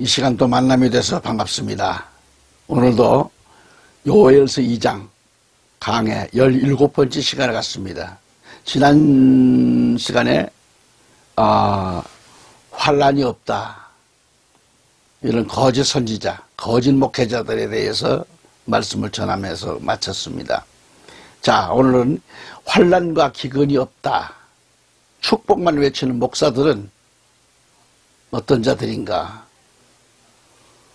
이 시간 또 만남이 돼서 반갑습니다. 오늘도 요엘서 2장 강의 17번째 시간을 갖습니다. 지난 시간에 환난이 없다, 이런 거짓 선지자, 거짓 목회자들에 대해서 말씀을 전하면서 마쳤습니다. 자, 오늘은 환난과 기근이 없다, 축복만 외치는 목사들은 어떤 자들인가?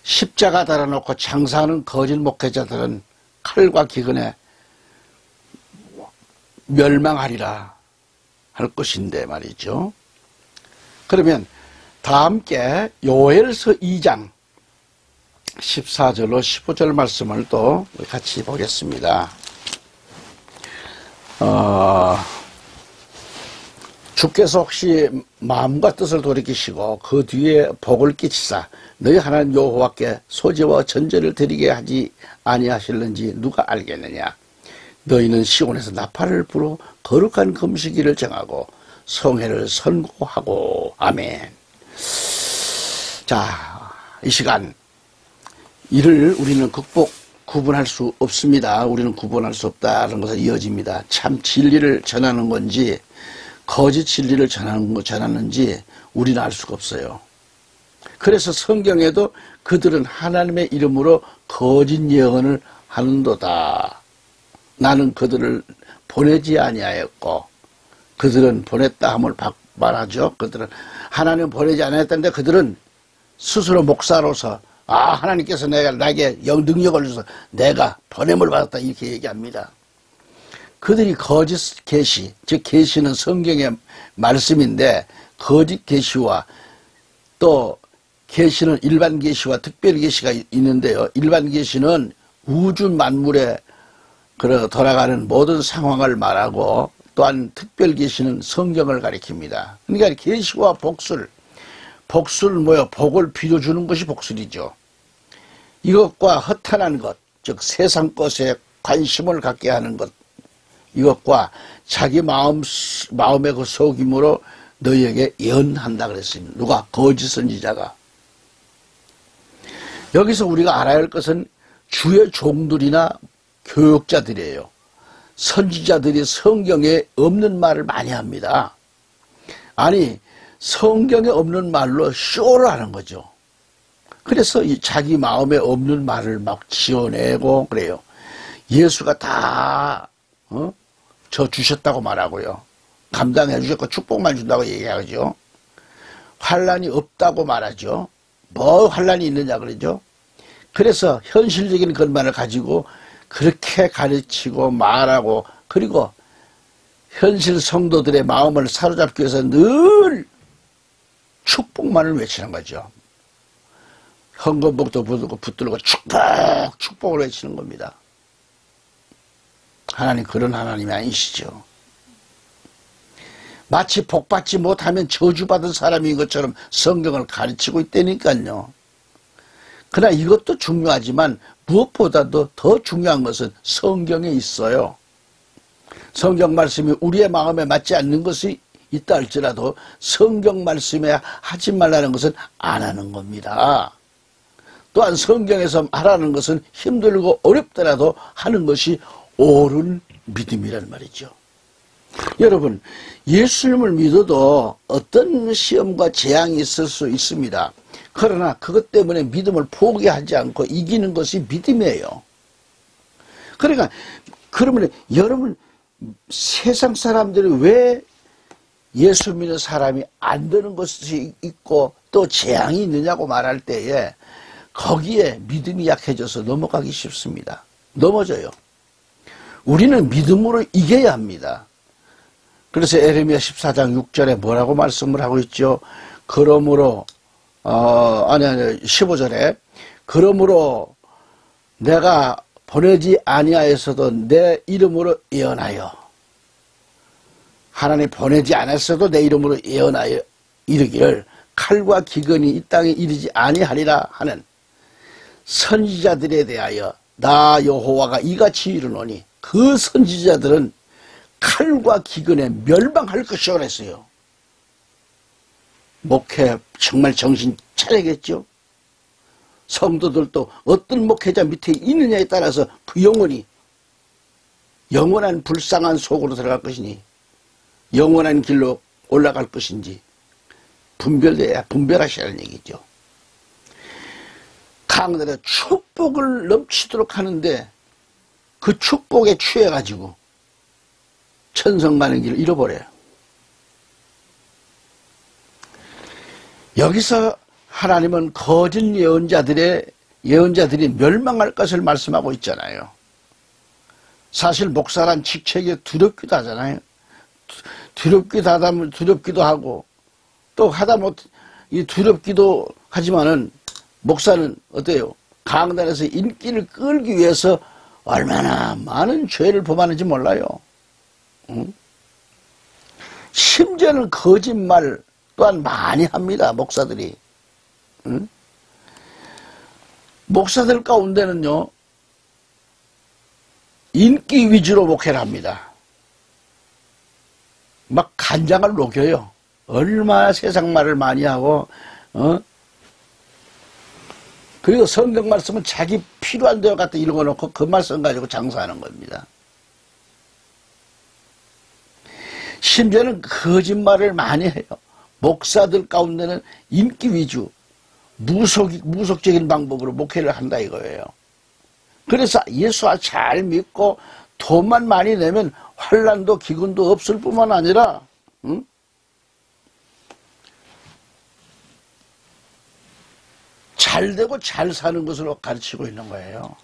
십자가 달아놓고 장사하는 거짓 목회자들은 칼과 기근에 멸망하리라 할 것인데 말이죠. 그러면 다 함께 요엘서 2장 14절로 15절 말씀을 또 같이 보겠습니다. 주께서 혹시 마음과 뜻을 돌이키시고 그 뒤에 복을 끼치사 너희 하나님 여호와께 소제와 전제를 드리게 하지 아니하실는지 누가 알겠느냐? 너희는 시온에서 나팔을 불어 거룩한 금식일을 정하고 성회를 선고하고. 아멘. 자, 이 시간 이를 우리는 구분할 수 없습니다. 우리는 구분할 수 없다는 것은 이어집니다. 참 진리를 전하는 건지 거짓 진리를 전하는지 우리는 알 수가 없어요. 그래서 성경에도 그들은 하나님의 이름으로 거짓 예언을 하는도다. 나는 그들을 보내지 아니하였고, 그들은 보냈다 함을 말하죠. 그들은 하나님 보내지 아니하였다는데 그들은 스스로 목사로서 하나님께서 나에게 능력을 주셔서 내가 보냄을 받았다 이렇게 얘기합니다. 그들이 거짓 계시, 즉 계시는 성경의 말씀인데 거짓 계시와 또 계시는 일반 계시와 특별 계시가 있는데요. 일반 계시는 우주 만물에 돌아가는 모든 상황을 말하고, 또한 특별 계시는 성경을 가리킵니다. 그러니까 계시와 복술 뭐요? 복을 빌어주는 것이 복술이죠. 이것과 허탄한 것, 즉 세상 것에 관심을 갖게 하는 것, 이것과 자기 마음의 그 속임으로 너희에게 예언한다 그랬습니다. 누가? 거짓 선지자가. 여기서 우리가 알아야 할 것은 주의 종들이나 교육자들이에요. 선지자들이 성경에 없는 말을 많이 합니다. 아니, 성경에 없는 말로 쇼를 하는 거죠. 그래서 자기 마음에 없는 말을 막 지어내고 그래요. 예수가 다 저 주셨다고 말하고요. 감당해 주셨고 축복만 준다고 얘기하죠. 환난이 없다고 말하죠. 뭐 환난이 있느냐 그러죠. 그래서 현실적인 것만을 가지고 그렇게 가르치고 말하고, 그리고 현실 성도들의 마음을 사로잡기 위해서 늘 축복만을 외치는 거죠. 헌금복도 붙들고 축복을 외치는 겁니다. 하나님 그런 하나님이 아니시죠. 마치 복받지 못하면 저주받은 사람인 것처럼 성경을 가르치고 있다니까요. 그러나 이것도 중요하지만 무엇보다도 더 중요한 것은 성경에 있어요. 성경 말씀이 우리의 마음에 맞지 않는 것이 있다 할지라도 성경 말씀에 하지 말라는 것은 안 하는 겁니다. 또한 성경에서 하라는 것은 힘들고 어렵더라도 하는 것이 옳은 믿음이란 말이죠. 여러분, 예수님을 믿어도 어떤 시험과 재앙이 있을 수 있습니다. 그러나 그것 때문에 믿음을 포기하지 않고 이기는 것이 믿음이에요. 그러니까 그러면 여러분, 세상 사람들이 왜 예수 믿는 사람이 안 되는 것이 있고 또 재앙이 있느냐고 말할 때에 거기에 믿음이 약해져서 넘어가기 쉽습니다. 넘어져요. 우리는 믿음으로 이겨야 합니다. 그래서 에레미야 14장 6절에 뭐라고 말씀을 하고 있죠? 그러므로 15절에 그러므로 내가 보내지 아니하였어도 내 이름으로 예언하여, 하나님 보내지 않았어도 내 이름으로 예언하여 이르기를 칼과 기근이 이 땅에 이르지 아니하리라 하는 선지자들에 대하여 나 여호와가 이같이 이르노니, 그 선지자들은 칼과 기근에 멸망할 것이라고 그랬어요. 목회 정말 정신 차려야겠죠. 성도들도 어떤 목회자 밑에 있느냐에 따라서 그 영원한 불쌍한 속으로 들어갈 것이니 영원한 길로 올라갈 것인지 분별하시라는 얘기죠. 강단에 축복을 넘치도록 하는데 그 축복에 취해가지고 천성 가는 길을 잃어버려요. 여기서 하나님은 거짓 예언자들이 멸망할 것을 말씀하고 있잖아요. 사실 목사란 직책이 두렵기도 하잖아요. 두렵기도 하고 또 하다못해 이 두렵기도 하지만은 목사는 어때요? 강단에서 인기를 끌기 위해서 얼마나 많은 죄를 범하는지 몰라요. 응? 심지어는 거짓말 또한 많이 합니다. 목사들이. 응? 목사들 가운데는요 인기 위주로 목회를 합니다. 막 간장을 녹여요. 얼마나 세상 말을 많이 하고 그리고 성경 말씀은 자기 필요한 데와 갖다 읽어놓고 그 말씀 가지고 장사하는 겁니다. 심지어는 거짓말을 많이 해요. 목사들 가운데는 인기 위주, 무속적인 방법으로 목회를 한다 이거예요. 그래서 예수와 잘 믿고 돈만 많이 내면 환난도 기근도 없을 뿐만 아니라 잘 되고 잘 사는 것으로 가르치고 있는 거예요.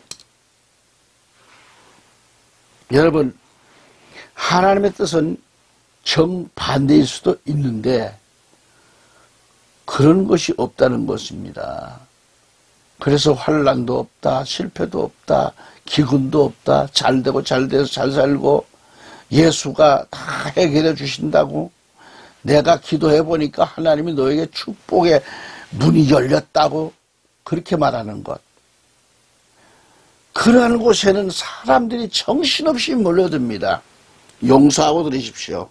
여러분, 하나님의 뜻은 정반대일 수도 있는데 그런 것이 없다는 것입니다. 그래서 환난도 없다, 실패도 없다, 기근도 없다, 잘 되고 잘 돼서 잘 살고 예수가 다 해결해 주신다고 내가 기도해 보니까 하나님이 너에게 축복의 문이 열렸다고 그렇게 말하는 것. 그러한 곳에는 사람들이 정신없이 몰려듭니다. 용서하고 들으십시오.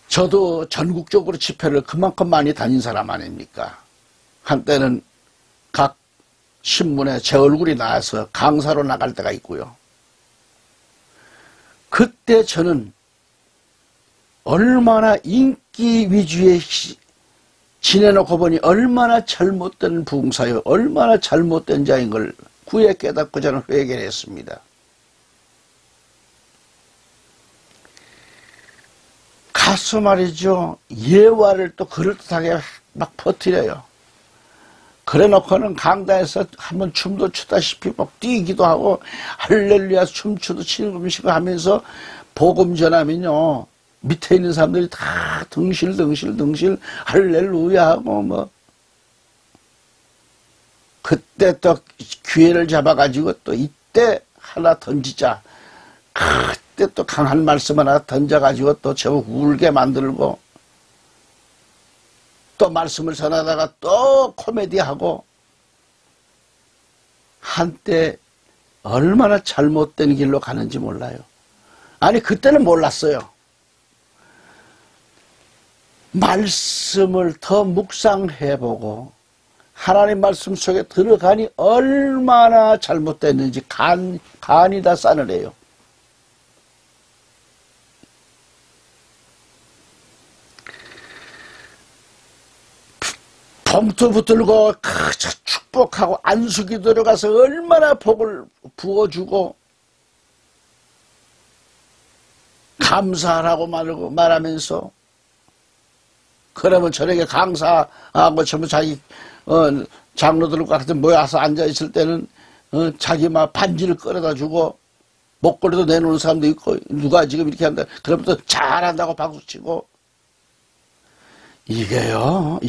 저도 전국적으로 집회를 그만큼 많이 다닌 사람 아닙니까? 한때는 각 신문에 제 얼굴이 나와서 강사로 나갈 때가 있고요. 그때 저는 얼마나 인기 위주의 지내놓고 보니 얼마나 잘못된 부흥사요, 얼마나 잘못된 자인 걸 후에 깨닫고 저는 회개를 했습니다. 가서 말이죠, 예화를 또 그럴듯하게 막 퍼뜨려요. 그래 놓고는 강단에서 한번 춤도 추다시피 막 뛰기도 하고 할렐루야 춤추도 치는 음식을 하면서 복음 전하면요 밑에 있는 사람들이 다 등실 할렐루야 하고 뭐 그때 또 기회를 잡아가지고 또 이때 하나 던지자, 그때 또 강한 말씀 하나 던져가지고 또 제법 울게 만들고 또 말씀을 전하다가 또 코미디하고 한때 얼마나 잘못된 길로 가는지 몰라요. 아니 그때는 몰랐어요. 말씀을 더 묵상해보고 하나님 말씀 속에 들어가니 얼마나 잘못됐는지 간이 다 싸늘해요. 봉투 붙들고 축복하고 안수기 들어가서 얼마나 복을 부어주고 감사하라고 말하면서 그러면 저녁에 강사하고 전부 자기 장로들과 같이 모여서 앉아있을 때는 자기 막 반지를 끌어다 주고 목걸이도 내놓는 사람도 있고 누가 지금 이렇게 한다 그러면 또 잘한다고 박수치고 이게요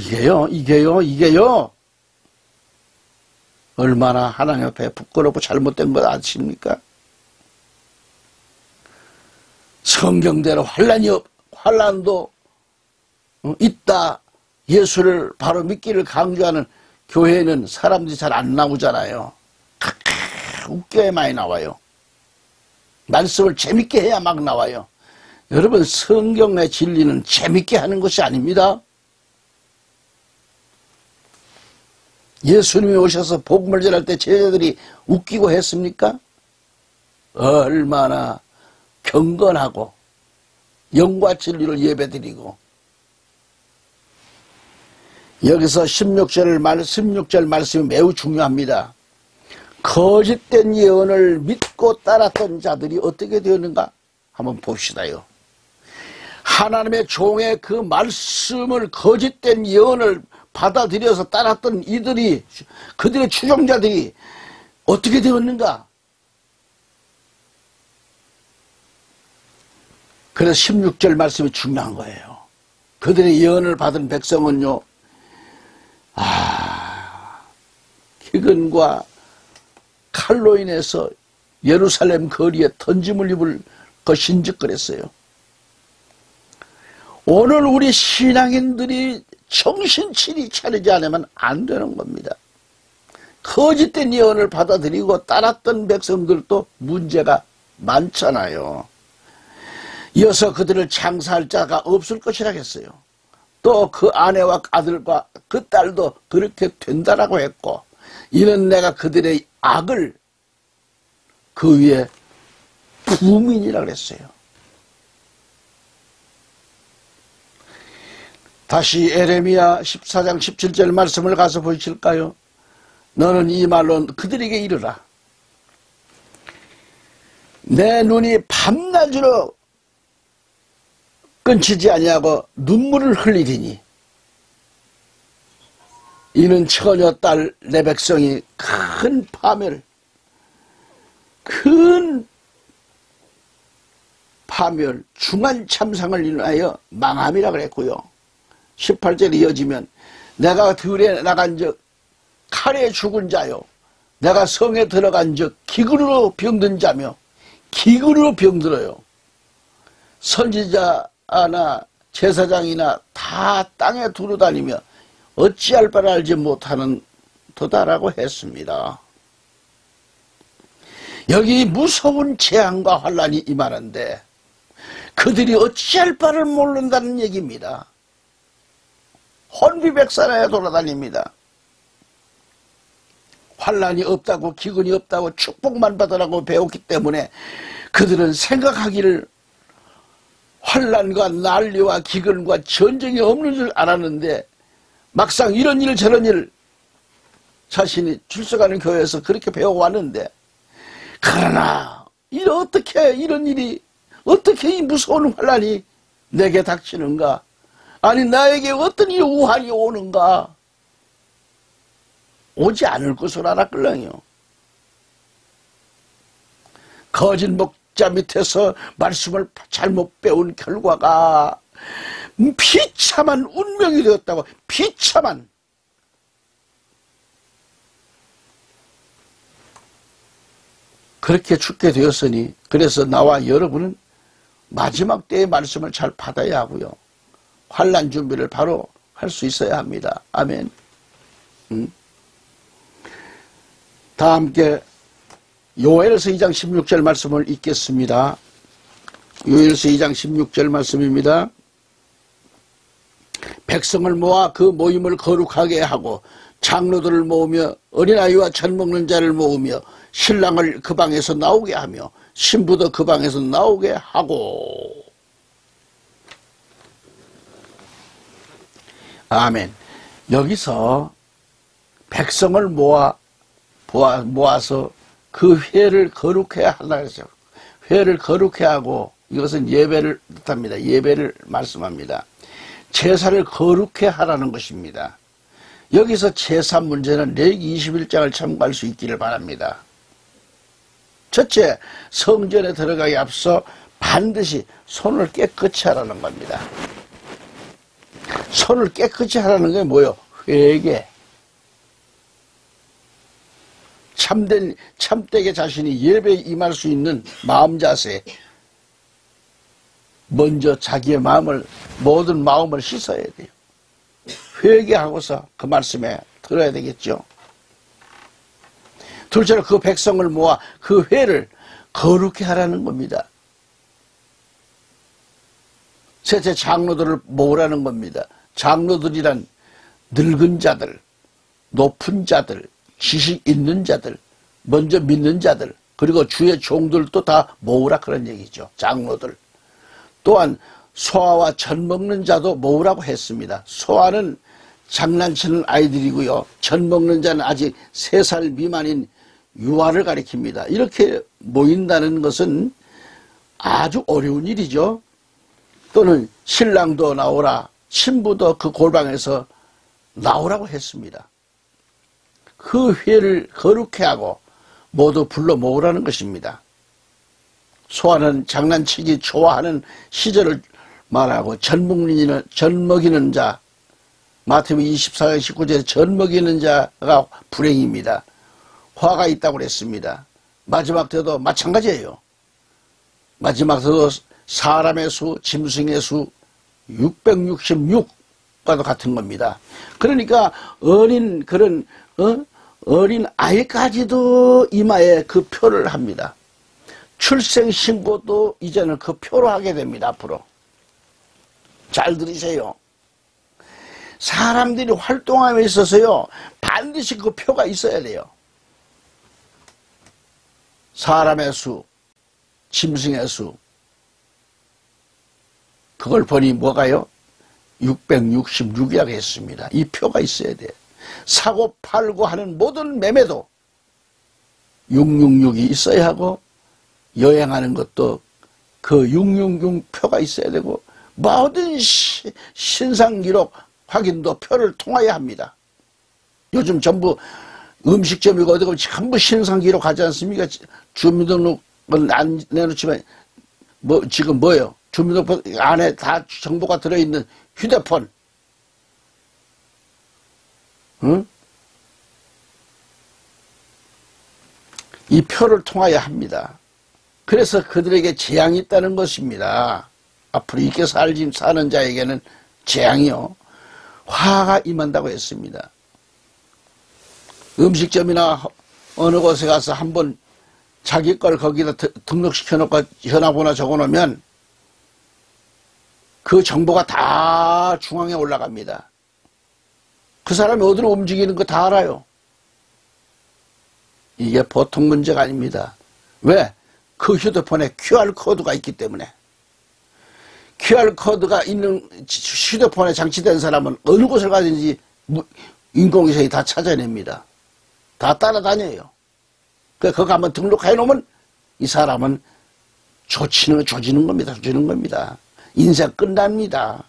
얼마나 하나님 앞에 부끄럽고 잘못된 것 아십니까? 성경대로 환난도 있다 예수를 바로 믿기를 강조하는 교회에는 사람들이 잘 안 나오잖아요. 웃겨야 많이 나와요. 말씀을 재밌게 해야 막 나와요. 여러분 성경의 진리는 재밌게 하는 것이 아닙니다. 예수님이 오셔서 복음을 전할 때 제자들이 웃기고 했습니까? 얼마나 경건하고 영과 진리를 예배드리고. 여기서 16절 말씀이 매우 중요합니다. 거짓된 예언을 믿고 따랐던 자들이 어떻게 되었는가 한번 봅시다요. 하나님의 종의 그 말씀을, 거짓된 예언을 받아들여서 따랐던 이들이, 그들의 추종자들이 어떻게 되었는가? 그래서 16절 말씀이 중요한 거예요. 그들의 예언을 받은 백성은요, 기근과 칼로 인해서 예루살렘 거리에 던짐을 입을 것인즉 그랬어요. 오늘 우리 신앙인들이 정신줄이 차리지 않으면 안 되는 겁니다. 거짓된 예언을 받아들이고 따랐던 백성들도 문제가 많잖아요. 이어서 그들을 장사할 자가 없을 것이라 했어요. 또 그 아내와 아들과 그 딸도 그렇게 된다라고 했고, 이는 내가 그들의 악을 그 위에 부민이라 그랬어요. 다시 에레미야 14장 17절 말씀을 가서 보실까요? 너는 이 말로 그들에게 이르라. 내 눈이 밤낮으로 끊치지 아니하고 눈물을 흘리리니 이는 처녀 딸 내 백성이 큰 파멸 중한 참상을 인하여 망함이라 그랬고요. 18절에 이어지면 내가 들에 나간 적 칼에 죽은 자요, 내가 성에 들어간 적 기근으로 병든 자며, 기근으로 병들어요. 선지자나 제사장이나 다 땅에 두루다니며 어찌할 바를 알지 못하는 도다라고 했습니다. 여기 무서운 재앙과 환란이 임하는데 그들이 어찌할 바를 모른다는 얘기입니다. 혼비백산하여 돌아다닙니다. 환란이 없다고, 기근이 없다고, 축복만 받으라고 배웠기 때문에 그들은 생각하기를 환란과 난리와 기근과 전쟁이 없는 줄 알았는데, 막상 이런 일 저런 일 자신이 출석하는 교회에서 그렇게 배워왔는데, 그러나 어떻게 이런 일이, 어떻게 이 무서운 환란이 내게 닥치는가? 아니 나에게 어떤 이 우환이 오는가? 오지 않을 것을 알았걸랑요. 거짓 목자 밑에서 말씀을 잘못 배운 결과가 비참한 운명이 되었다고. 비참한. 그렇게 죽게 되었으니, 그래서 나와 여러분은 마지막 때의 말씀을 잘 받아야 하고요, 환난 준비를 바로 할 수 있어야 합니다. 아멘. 다 함께 요엘서 2장 16절 말씀을 읽겠습니다. 요엘서 2장 16절 말씀입니다. 백성을 모아 그 모임을 거룩하게 하고 장로들을 모으며 어린아이와 젖먹는 자를 모으며 신랑을 그 방에서 나오게 하며 신부도 그 방에서 나오게 하고. 아멘. 여기서 백성을 모아서 그 회를 거룩해야 한다 그랬죠. 회를 거룩해 하고, 이것은 예배를 뜻합니다. 예배를 말씀합니다. 제사를 거룩해 하라는 것입니다. 여기서 제사 문제는 레위기 21장을 참고할 수 있기를 바랍니다. 첫째, 성전에 들어가기 앞서 반드시 손을 깨끗이 하라는 겁니다. 손을 깨끗이 하라는 게 뭐예요? 회개. 참되게 자신이 예배에 임할 수 있는 마음 자세. 먼저 자기의 모든 마음을 씻어야 돼요. 회개하고서 그 말씀에 들어야 되겠죠. 둘째로 그 백성을 모아 그 회를 거룩히 하라는 겁니다. 셋째, 장로들을 모으라는 겁니다. 장로들이란 늙은 자들, 높은 자들, 지식 있는 자들, 먼저 믿는 자들, 그리고 주의 종들도 다 모으라 그런 얘기죠. 장로들. 또한 소아와 젖 먹는 자도 모으라고 했습니다. 소아는 장난치는 아이들이고요. 젖 먹는 자는 아직 3살 미만인 유아를 가리킵니다. 이렇게 모인다는 것은 아주 어려운 일이죠. 또는 신랑도 나오라, 신부도 그 골방에서 나오라고 했습니다. 그 회를 거룩해 하고 모두 불러 모으라는 것입니다. 소아는 장난치기 좋아하는 시절을 말하고 젖 먹이는 자, 마태복음 24장 19절에 젖 먹이는 자가 불행입니다. 화가 있다고 그랬습니다. 마지막 때도 마찬가지예요. 마지막 때도 사람의 수, 짐승의 수 666과도 같은 겁니다. 그러니까 어린 아이까지도 이마에 그 표를 합니다. 출생신고도 이제는 그 표로 하게 됩니다. 앞으로. 잘 들으세요. 사람들이 활동함에 있어서요, 반드시 그 표가 있어야 돼요. 사람의 수, 짐승의 수, 그걸 보니 뭐가요? 666이라고 했습니다. 이 표가 있어야 돼요. 사고 팔고 하는 모든 매매도 666이 있어야 하고, 여행하는 것도 그 666 표가 있어야 되고, 모든 신상기록 확인도 표를 통하여야 합니다. 요즘 전부 음식점이고 어디 가면 전부 신상기록 하지 않습니까? 주민등록은 안 내놓지만 지금 뭐예요? 주민등록 안에 다 정보가 들어있는 휴대폰. 응? 이 표를 통하여야 합니다. 그래서 그들에게 재앙이 있다는 것입니다. 앞으로 이렇게 사는 자에게는 재앙이요, 화가 임한다고 했습니다. 음식점이나 어느 곳에 가서 한번 자기 걸 거기다 등록시켜 놓고 전화번호 적어 놓으면 그 정보가 다 중앙에 올라갑니다. 그 사람이 어디로 움직이는 거 다 알아요. 이게 보통 문제가 아닙니다. 왜? 그 휴대폰에 QR코드가 있기 때문에. QR코드가 있는 휴대폰에 장치된 사람은 어느 곳을 가든지 인공위성이 다 찾아냅니다. 다 따라다녀요. 그래서 거기 한번 등록해 놓으면 이 사람은 조지는 겁니다. 조지는 겁니다. 인생 끝납니다.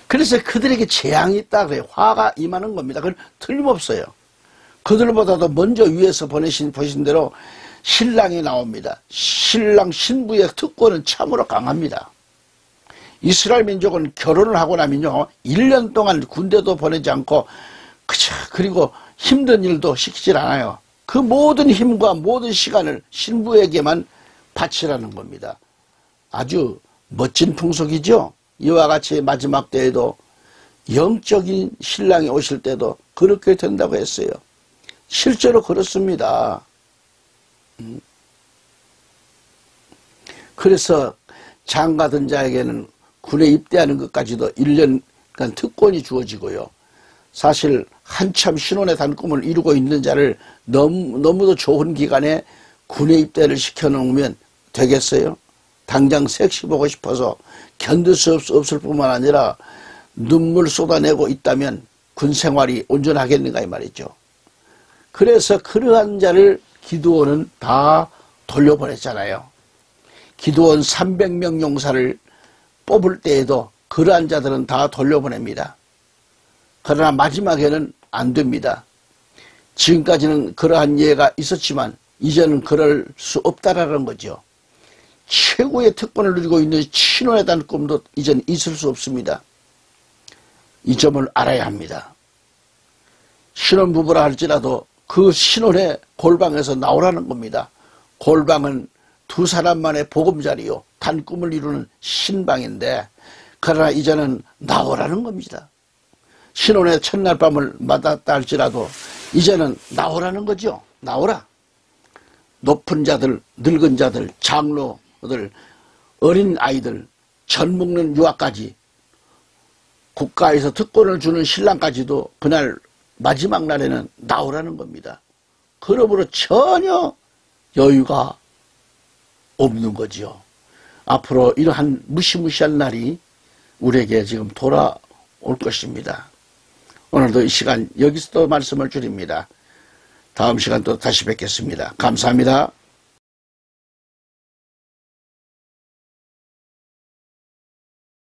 그래서 그들에게 재앙이 있다 그래요. 화가 임하는 겁니다. 그건 틀림없어요. 그들보다도 먼저 위에서 보신 대로 신랑이 나옵니다. 신랑 신부의 특권은 참으로 강합니다. 이스라엘 민족은 결혼을 하고 나면요, 1년 동안 군대도 보내지 않고 그리고 힘든 일도 시키질 않아요. 그 모든 힘과 모든 시간을 신부에게만 바치라는 겁니다. 아주 멋진 풍속이죠. 이와 같이 마지막 때에도 영적인 신랑이 오실 때도 그렇게 된다고 했어요. 실제로 그렇습니다. 그래서 장가든 자에게는 군에 입대하는 것까지도 1년간 특권이 주어지고요. 사실 한참 신혼의 단꿈을 이루고 있는 자를 너무도 좋은 기간에 군에 입대를 시켜놓으면 되겠어요? 당장 섹시 보고 싶어서 견딜 수 없을 뿐만 아니라 눈물 쏟아내고 있다면 군 생활이 온전하겠는가 이 말이죠. 그래서 그러한 자를 기드온은 다 돌려보냈잖아요. 기드온 300명 용사를 뽑을 때에도 그러한 자들은 다 돌려보냅니다. 그러나 마지막에는 안 됩니다. 지금까지는 그러한 예가 있었지만 이제는 그럴 수 없다라는 거죠. 최고의 특권을 누리고 있는 신혼에 대한 꿈도 이제는 있을 수 없습니다. 이 점을 알아야 합니다. 신혼부부라 할지라도 그 신혼의 골방에서 나오라는 겁니다. 골방은 두 사람만의 보금자리요, 단꿈을 이루는 신방인데, 그러나 이제는 나오라는 겁니다. 신혼의 첫날 밤을 맞았다 할지라도 이제는 나오라는 거죠. 나오라. 높은 자들, 늙은 자들, 장로들, 어린 아이들, 젖 먹는 유아까지 국가에서 특권을 주는 신랑까지도 그날 마지막 날에는 나오라는 겁니다. 그러므로 전혀 여유가 없는 거지요. 앞으로 이러한 무시무시한 날이 우리에게 지금 돌아올 것입니다. 오늘도 이 시간 여기서 또 말씀을 드립니다. 다음 시간 또 다시 뵙겠습니다. 감사합니다.